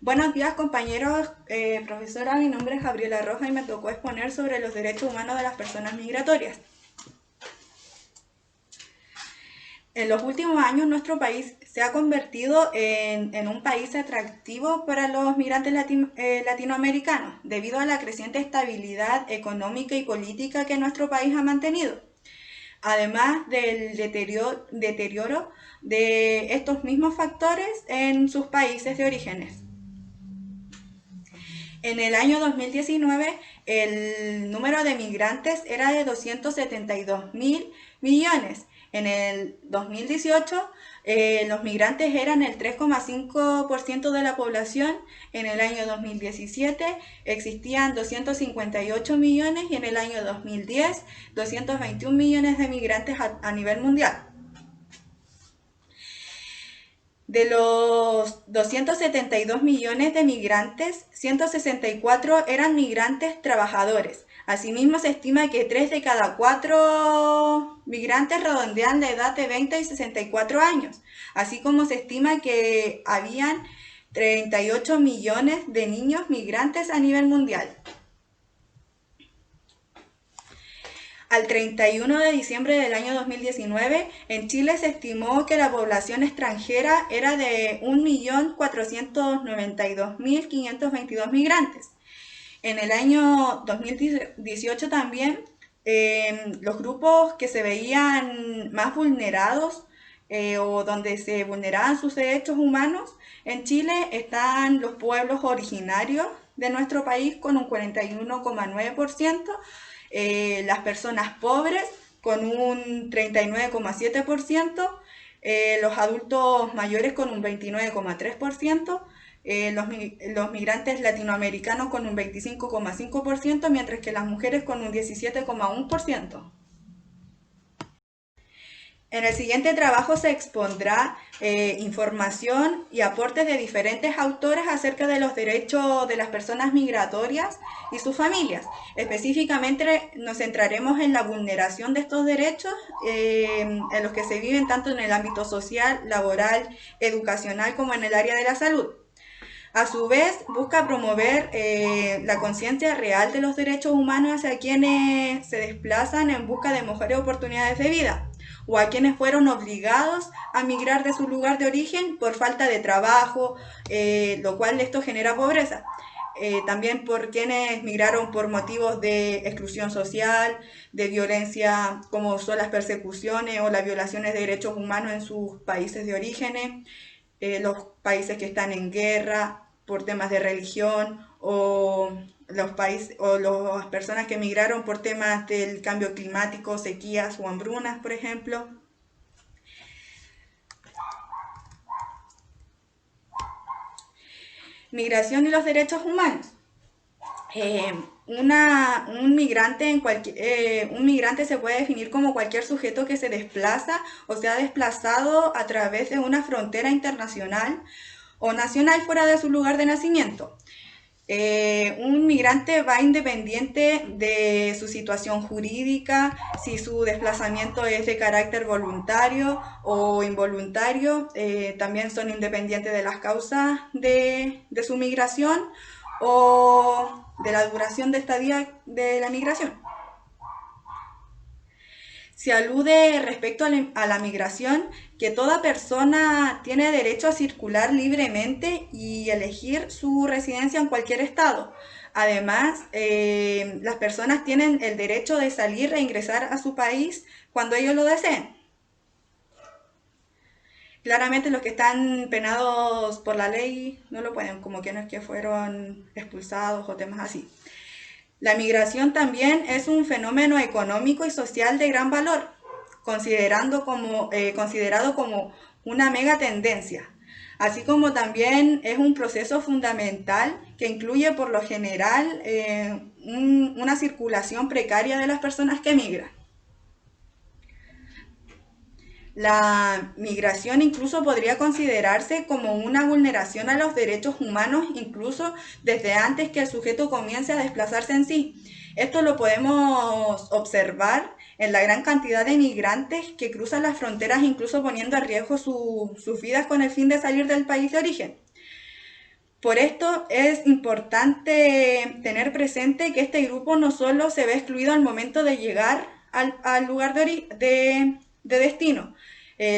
Buenos días compañeros, profesora, mi nombre es Gabriela Roja y me tocó exponer sobre los derechos humanos de las personas migratorias. En los últimos años nuestro país se ha convertido en un país atractivo para los migrantes latinoamericanos debido a la creciente estabilidad económica y política que nuestro país ha mantenido, además del deterioro de estos mismos factores en sus países de orígenes. En el año 2019, el número de migrantes era de 272 mil millones. En el 2018, los migrantes eran el 3,5% de la población. En el año 2017 existían 258 millones y en el año 2010 221 millones de migrantes a nivel mundial. De los 272 millones de migrantes, 164 eran migrantes trabajadores. Asimismo, se estima que 3 de cada 4 migrantes redondean la edad de 20 y 64 años, así como se estima que habían 38 millones de niños migrantes a nivel mundial. Al 31 de diciembre del año 2019, en Chile se estimó que la población extranjera era de 1.492.522 migrantes. En el año 2018 también, los grupos que se veían más vulnerados o donde se vulneraban sus derechos humanos, en Chile están los pueblos originarios de nuestro país con un 41,9%, las personas pobres con un 39,7%, los adultos mayores con un 29,3%, los migrantes latinoamericanos con un 25,5%, mientras que las mujeres con un 17,1%. En el siguiente trabajo se expondrá información y aportes de diferentes autores acerca de los derechos de las personas migratorias y sus familias. Específicamente nos centraremos en la vulneración de estos derechos en los que se viven tanto en el ámbito social, laboral, educacional como en el área de la salud. A su vez, busca promover la conciencia real de los derechos humanos hacia quienes se desplazan en busca de mejores oportunidades de vida o a quienes fueron obligados a migrar de su lugar de origen por falta de trabajo, lo cual esto genera pobreza. También por quienes migraron por motivos de exclusión social, de violencia como son las persecuciones o las violaciones de derechos humanos en sus países de origen, los países que están en guerra por temas de religión los países o las personas que emigraron por temas del cambio climático, sequías o hambrunas, por ejemplo. Migración y los derechos humanos. Un migrante se puede definir como cualquier sujeto que se desplaza o se ha desplazado a través de una frontera internacional o nacional fuera de su lugar de nacimiento. Un migrante va independiente de su situación jurídica, si su desplazamiento es de carácter voluntario o involuntario, también son independientes de las causas de su migración o de la duración de estadía de la migración. Se alude respecto a la migración que toda persona tiene derecho a circular libremente y elegir su residencia en cualquier estado. Además, las personas tienen el derecho de salir e ingresar a su país cuando ellos lo deseen. Claramente los que están penados por la ley no lo pueden, como quienes que fueron expulsados o temas así. La migración también es un fenómeno económico y social de gran valor, considerado como una mega tendencia, así como también es un proceso fundamental que incluye por lo general una circulación precaria de las personas que migran. La migración incluso podría considerarse como una vulneración a los derechos humanos, incluso desde antes que el sujeto comience a desplazarse en sí. Esto lo podemos observar en la gran cantidad de migrantes que cruzan las fronteras, incluso poniendo a riesgo sus vidas con el fin de salir del país de origen. Por esto es importante tener presente que este grupo no solo se ve excluido al momento de llegar al lugar de destino,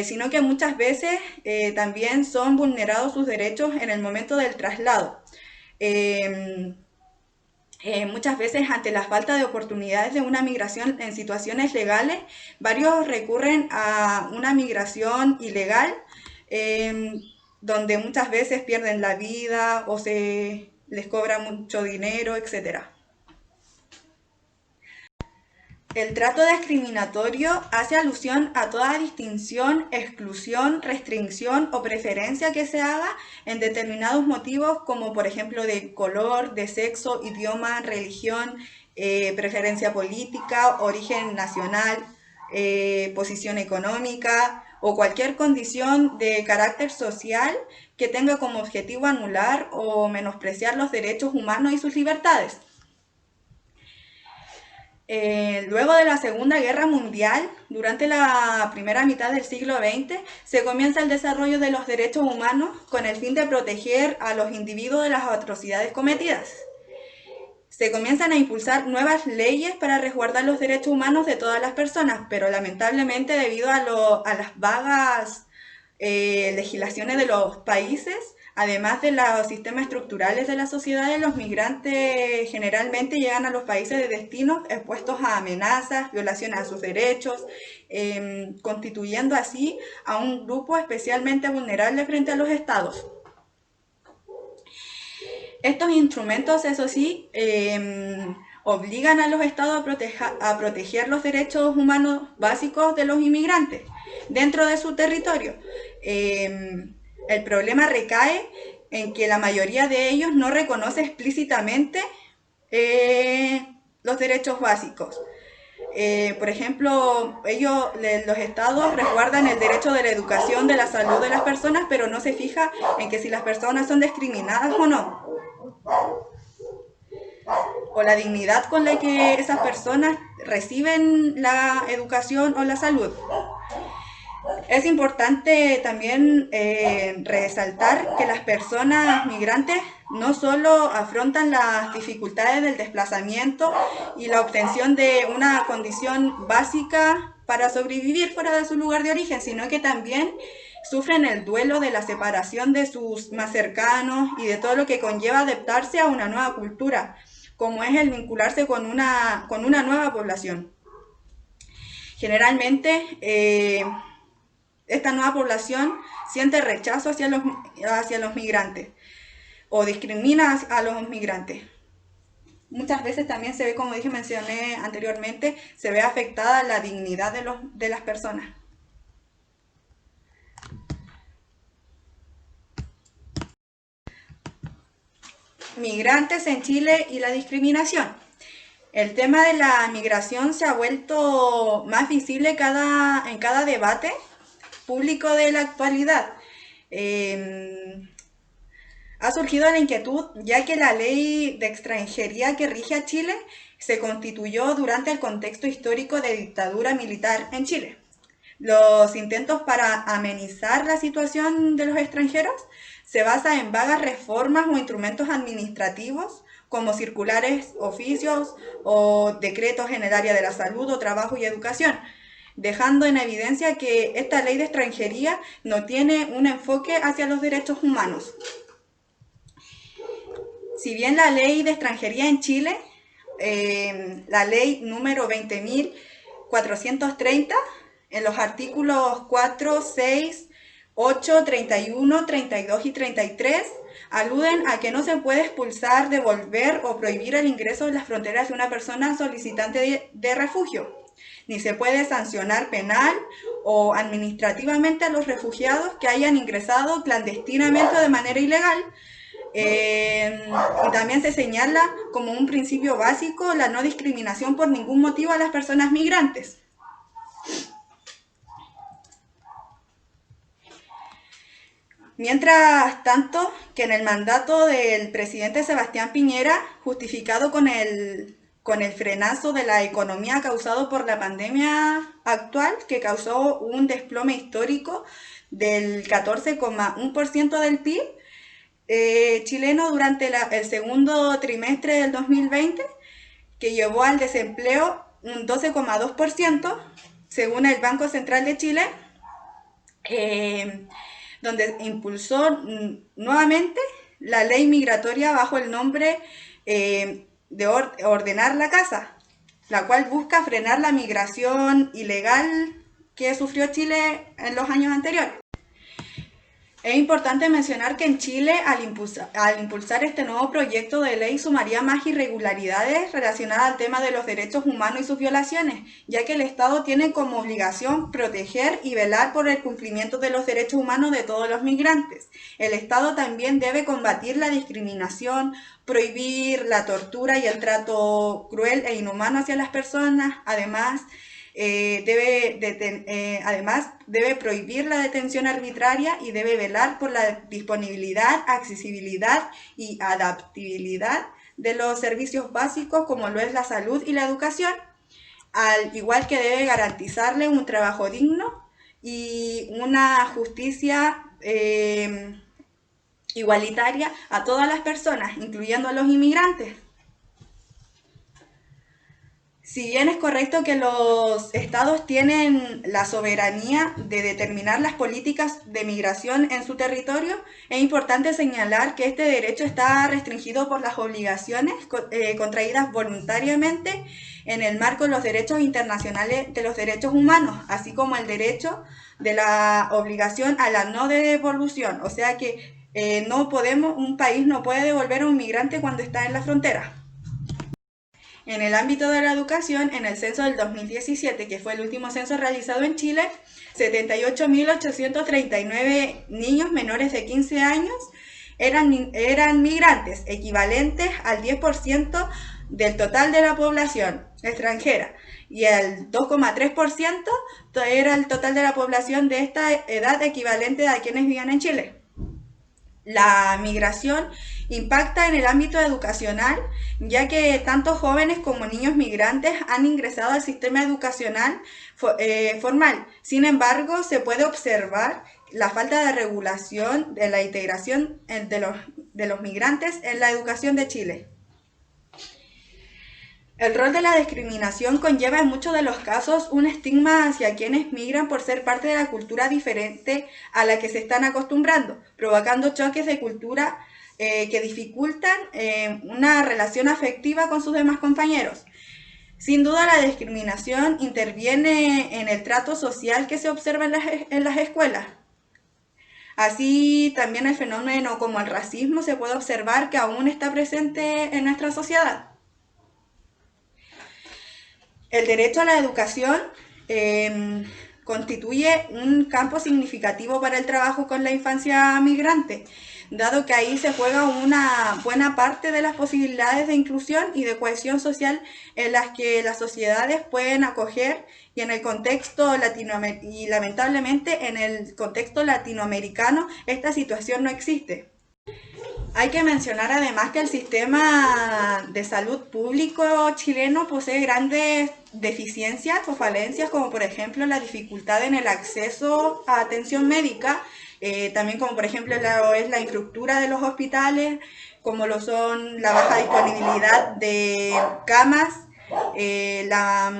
sino que muchas veces también son vulnerados sus derechos en el momento del traslado. Eh, Muchas veces ante la falta de oportunidades de una migración en situaciones legales, varios recurren a una migración ilegal, eh, donde muchas veces pierden la vida o se les cobra mucho dinero, etcétera. El trato discriminatorio hace alusión a toda distinción, exclusión, restricción o preferencia que se haga en determinados motivos, como por ejemplo de color, de sexo, idioma, religión, preferencia política, origen nacional, posición económica o cualquier condición de carácter social que tenga como objetivo anular o menospreciar los derechos humanos y sus libertades. Luego de la Segunda Guerra Mundial, durante la primera mitad del siglo XX, se comienza el desarrollo de los derechos humanos con el fin de proteger a los individuos de las atrocidades cometidas. Se comienzan a impulsar nuevas leyes para resguardar los derechos humanos de todas las personas, pero lamentablemente debido a las vagas legislaciones de los países, además de los sistemas estructurales de la sociedad, los migrantes generalmente llegan a los países de destino expuestos a amenazas, violaciones a sus derechos, constituyendo así a un grupo especialmente vulnerable frente a los estados. Estos instrumentos, eso sí, obligan a los estados a proteger los derechos humanos básicos de los inmigrantes dentro de su territorio. El problema recae en que la mayoría de ellos no reconoce explícitamente los derechos básicos. Por ejemplo, los estados resguardan el derecho de la educación, de la salud de las personas, pero no se fija en que si las personas son discriminadas o no, o la dignidad con la que esas personas reciben la educación o la salud. Es importante también resaltar que las personas migrantes no solo afrontan las dificultades del desplazamiento y la obtención de una condición básica para sobrevivir fuera de su lugar de origen, sino que también sufren el duelo de la separación de sus más cercanos y de todo lo que conlleva adaptarse a una nueva cultura, como es el vincularse con una nueva población. Generalmente, esta nueva población siente rechazo hacia los migrantes o discrimina a los migrantes. Muchas veces también se ve, como mencioné anteriormente, se ve afectada la dignidad de las personas. Migrantes en Chile y la discriminación. El tema de la migración se ha vuelto más visible en cada debate público de la actualidad. Ha surgido la inquietud ya que la ley de extranjería que rige a Chile se constituyó durante el contexto histórico de dictadura militar en Chile. Los intentos para amenizar la situación de los extranjeros se basan en vagas reformas o instrumentos administrativos como circulares, oficios o decretos en el área de la salud o trabajo y educación, dejando en evidencia que esta ley de extranjería no tiene un enfoque hacia los derechos humanos. Si bien la ley de extranjería en Chile, la ley número 20.430, en los artículos 4, 6, 8, 31, 32 y 33, aluden a que no se puede expulsar, devolver o prohibir el ingreso en las fronteras de una persona solicitante de refugio, ni se puede sancionar penal o administrativamente a los refugiados que hayan ingresado clandestinamente o de manera ilegal. Y también se señala como un principio básico la no discriminación por ningún motivo a las personas migrantes. Mientras tanto, que en el mandato del presidente Sebastián Piñera, justificado con el frenazo de la economía causado por la pandemia actual, que causó un desplome histórico del 14,1% del PIB, chileno durante el segundo trimestre del 2020, que llevó al desempleo un 12,2%, según el Banco Central de Chile, donde impulsó nuevamente la ley migratoria bajo el nombre de ordenar la casa, la cual busca frenar la migración ilegal que sufrió Chile en los años anteriores. Es importante mencionar que en Chile, al impulsar este nuevo proyecto de ley, sumaría más irregularidades relacionadas al tema de los derechos humanos y sus violaciones, ya que el Estado tiene como obligación proteger y velar por el cumplimiento de los derechos humanos de todos los migrantes. El Estado también debe combatir la discriminación, prohibir la tortura y el trato cruel e inhumano hacia las personas. Además, debe prohibir la detención arbitraria y debe velar por la disponibilidad, accesibilidad y adaptabilidad de los servicios básicos como lo es la salud y la educación, al igual que debe garantizarle un trabajo digno y una justicia igualitaria a todas las personas, incluyendo a los inmigrantes. Si bien es correcto que los estados tienen la soberanía de determinar las políticas de migración en su territorio, es importante señalar que este derecho está restringido por las obligaciones contraídas voluntariamente en el marco de los derechos internacionales de los derechos humanos, así como el derecho de la obligación a la no devolución. O sea que un país no puede devolver a un migrante cuando está en la frontera. En el ámbito de la educación, en el censo del 2017, que fue el último censo realizado en Chile, 78.839 niños menores de 15 años eran migrantes, equivalentes al 10% del total de la población extranjera, y el 2,3% era el total de la población de esta edad equivalente a quienes vivían en Chile. La migración impacta en el ámbito educacional, ya que tanto jóvenes como niños migrantes han ingresado al sistema educacional formal. Sin embargo, se puede observar la falta de regulación de la integración de los migrantes en la educación de Chile. El rol de la discriminación conlleva en muchos de los casos un estigma hacia quienes migran por ser parte de la cultura diferente a la que se están acostumbrando, provocando choques de cultura que dificultan una relación afectiva con sus demás compañeros. Sin duda, la discriminación interviene en el trato social que se observa en las escuelas. Así, también el fenómeno como el racismo se puede observar que aún está presente en nuestra sociedad. El derecho a la educación constituye un campo significativo para el trabajo con la infancia migrante, dado que ahí se juega una buena parte de las posibilidades de inclusión y de cohesión social en las que las sociedades pueden acoger, y en el contexto y lamentablemente en el contexto latinoamericano esta situación no existe. Hay que mencionar además que el sistema de salud público chileno posee grandes deficiencias o falencias, como por ejemplo la dificultad en el acceso a atención médica, también como por ejemplo es la infraestructura de los hospitales, como lo son la baja disponibilidad de camas, la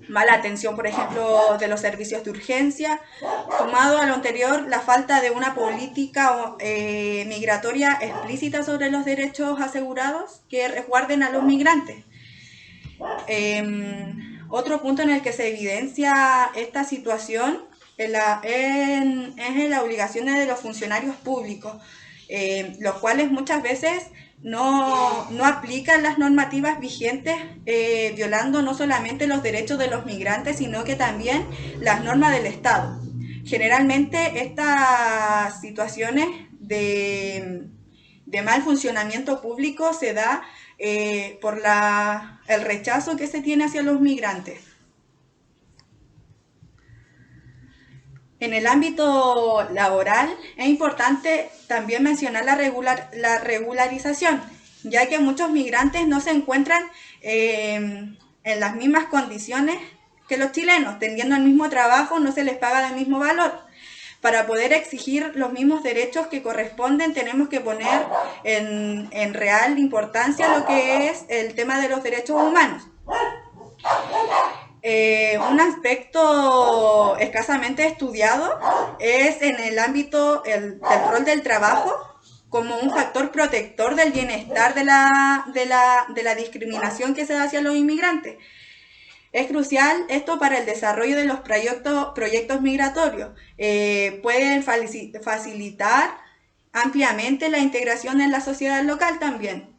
mala atención, por ejemplo, de los servicios de urgencia. Sumado a lo anterior, la falta de una política migratoria explícita sobre los derechos asegurados que resguarden a los migrantes. Otro punto en el que se evidencia esta situación es en la obligación de los funcionarios públicos, los cuales muchas veces no aplican las normativas vigentes, violando no solamente los derechos de los migrantes, sino que también las normas del Estado. Generalmente estas situaciones de mal funcionamiento público se da por el rechazo que se tiene hacia los migrantes. En el ámbito laboral es importante también mencionar la regularización, ya que muchos migrantes no se encuentran en las mismas condiciones que los chilenos. Teniendo el mismo trabajo no se les paga del mismo valor. Para poder exigir los mismos derechos que corresponden, tenemos que poner en real importancia lo que es el tema de los derechos humanos. Un aspecto escasamente estudiado es en el ámbito del rol del trabajo como un factor protector del bienestar de la discriminación que se da hacia los inmigrantes. Es crucial esto para el desarrollo de los proyectos migratorios. Pueden facilitar ampliamente la integración en la sociedad local también.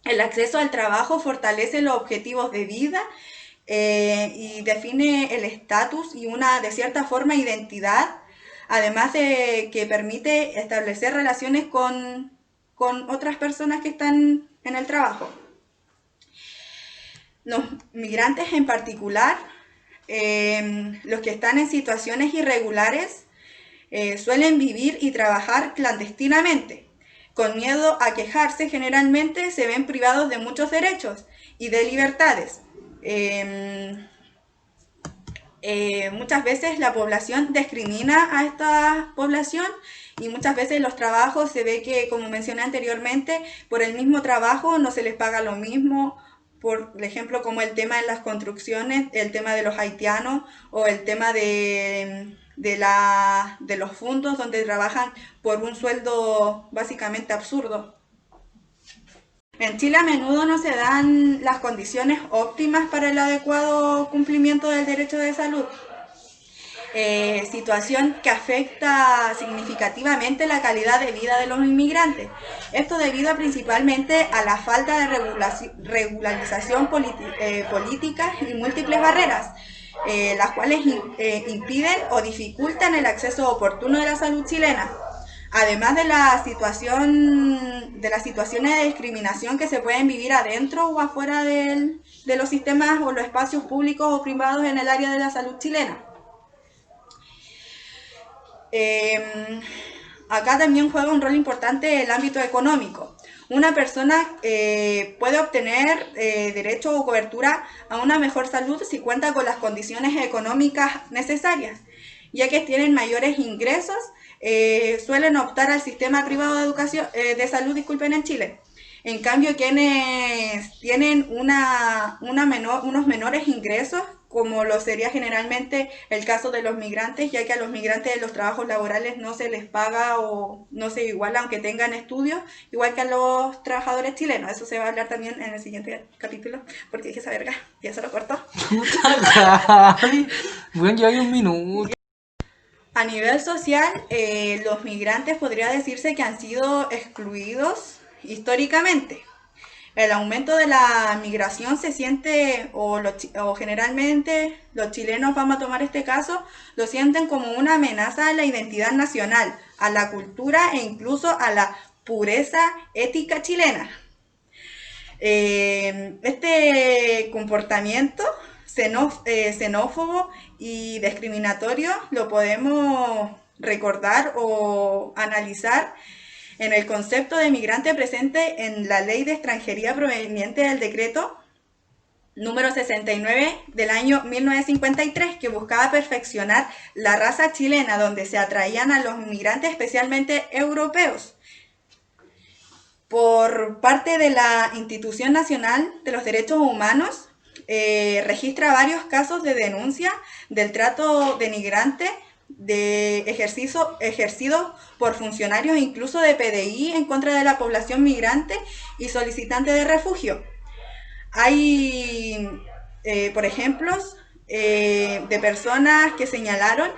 El acceso al trabajo fortalece los objetivos de vida y define el estatus y de cierta forma, identidad, además de que permite establecer relaciones con otras personas que están en el trabajo. Los migrantes en particular, los que están en situaciones irregulares, suelen vivir y trabajar clandestinamente. Con miedo a quejarse, generalmente se ven privados de muchos derechos y de libertades. Muchas veces la población discrimina a esta población y muchas veces los trabajos se ve que, como mencioné anteriormente, por el mismo trabajo no se les paga lo mismo. Por ejemplo, como el tema de las construcciones, el tema de los haitianos o el tema de los fondos donde trabajan por un sueldo básicamente absurdo. En Chile a menudo no se dan las condiciones óptimas para el adecuado cumplimiento del derecho de salud, situación que afecta significativamente la calidad de vida de los inmigrantes. Esto debido principalmente a la falta de regularización política y múltiples barreras, las cuales impiden o dificultan el acceso oportuno de la salud chilena. Además de las situaciones de discriminación que se pueden vivir adentro o afuera de los sistemas o los espacios públicos o privados en el área de la salud chilena. Acá también juega un rol importante el ámbito económico. Una persona puede obtener derecho o cobertura a una mejor salud si cuenta con las condiciones económicas necesarias, ya que tienen mayores ingresos. Suelen optar al sistema privado de educación de salud, en Chile. En cambio, quienes tienen unos menores ingresos, como lo sería generalmente el caso de los migrantes, ya que a los migrantes de los trabajos laborales no se les paga o no se iguala aunque tengan estudios, igual que a los trabajadores chilenos. Eso se va a hablar también en el siguiente capítulo, porque dije esa verga, ya se lo cortó. Bueno, ya hay un minuto. A nivel social, los migrantes podría decirse que han sido excluidos históricamente. El aumento de la migración se siente, o generalmente los chilenos, vamos a tomar este caso, lo sienten como una amenaza a la identidad nacional, a la cultura e incluso a la pureza ética chilena. Este comportamiento xenófobo y discriminatorio lo podemos recordar o analizar en el concepto de migrante presente en la Ley de Extranjería proveniente del decreto número 69 del año 1953, que buscaba perfeccionar la raza chilena, donde se atraían a los migrantes, especialmente europeos. Por parte de la Institución Nacional de los Derechos Humanos, registra varios casos de denuncia del trato denigrante ejercido por funcionarios incluso de PDI en contra de la población migrante y solicitante de refugio. Hay, por ejemplo, de personas que señalaron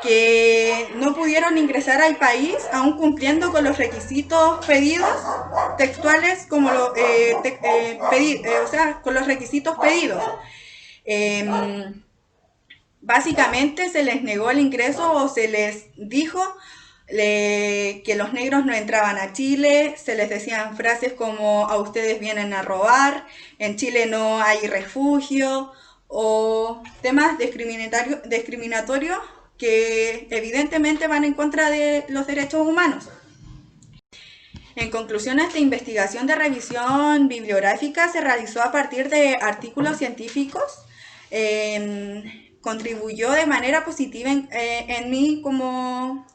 que no pudieron ingresar al país aún cumpliendo con los requisitos pedidos textuales, como con los requisitos pedidos. Básicamente se les negó el ingreso o se les dijo que los negros no entraban a Chile, se les decían frases como a ustedes vienen a robar, en Chile no hay refugio, o temas discriminatorios que evidentemente van en contra de los derechos humanos. En conclusión, esta investigación de revisión bibliográfica se realizó a partir de artículos científicos contribuyó de manera positiva en mí como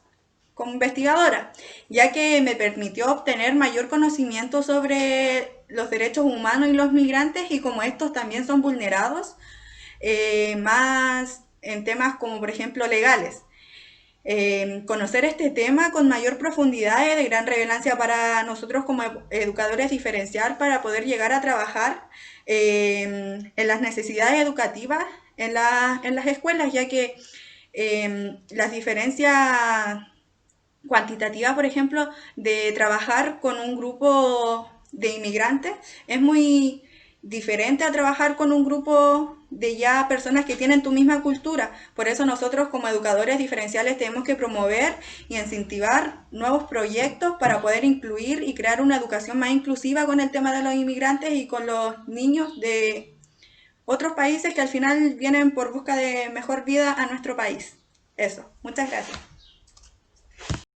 investigadora, ya que me permitió obtener mayor conocimiento sobre los derechos humanos y los migrantes y cómo estos también son vulnerados, más en temas como por ejemplo legales. Conocer este tema con mayor profundidad es de gran relevancia para nosotros como educadores diferencial para poder llegar a trabajar en las necesidades educativas en las escuelas, ya que las diferencias cuantitativa, por ejemplo, de trabajar con un grupo de inmigrantes es muy diferente a trabajar con un grupo de ya personas que tienen tu misma cultura. Por eso nosotros como educadores diferenciales tenemos que promover y incentivar nuevos proyectos para poder incluir y crear una educación más inclusiva con el tema de los inmigrantes y con los niños de otros países que al final vienen por busca de mejor vida a nuestro país. Eso, muchas gracias.